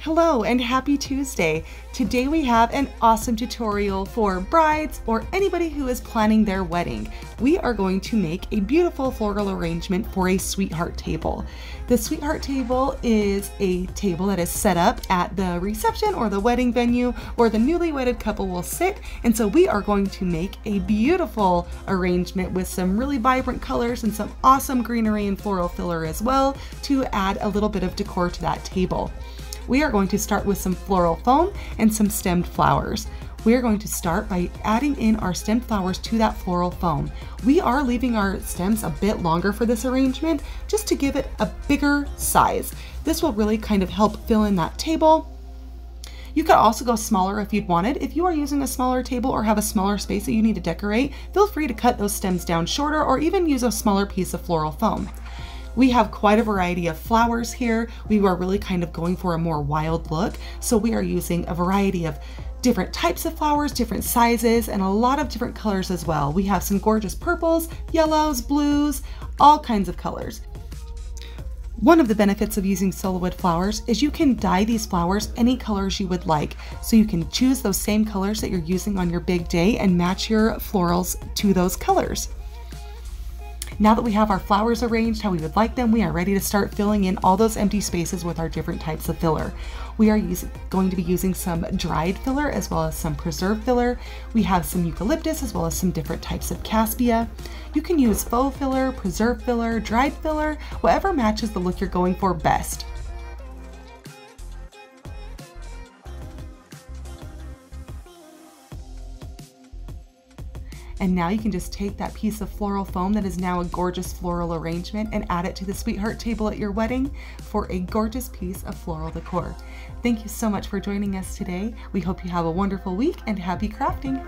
Hello and happy Tuesday. Today we have an awesome tutorial for brides or anybody who is planning their wedding. We are going to make a beautiful floral arrangement for a sweetheart table. The sweetheart table is a table that is set up at the reception or the wedding venue where the newly wedded couple will sit. And so we are going to make a beautiful arrangement with some really vibrant colors and some awesome greenery and floral filler as well to add a little bit of decor to that table. We are going to start with some floral foam and some stemmed flowers. We are going to start by adding in our stemmed flowers to that floral foam. We are leaving our stems a bit longer for this arrangement just to give it a bigger size. This will really kind of help fill in that table. You could also go smaller if you'd wanted. If you are using a smaller table or have a smaller space that you need to decorate, feel free to cut those stems down shorter or even use a smaller piece of floral foam. We have quite a variety of flowers here. We are really kind of going for a more wild look. So we are using a variety of different types of flowers, different sizes, and a lot of different colors as well. We have some gorgeous purples, yellows, blues, all kinds of colors. One of the benefits of using Solowood flowers is you can dye these flowers any colors you would like. So you can choose those same colors that you're using on your big day and match your florals to those colors. Now that we have our flowers arranged how we would like them, we are ready to start filling in all those empty spaces with our different types of filler. We are going to be using some dried filler as well as some preserved filler. We have some eucalyptus as well as some different types of cassia. You can use faux filler, preserved filler, dried filler, whatever matches the look you're going for best. And now you can just take that piece of floral foam that is now a gorgeous floral arrangement and add it to the sweetheart table at your wedding for a gorgeous piece of floral decor. Thank you so much for joining us today. We hope you have a wonderful week and happy crafting.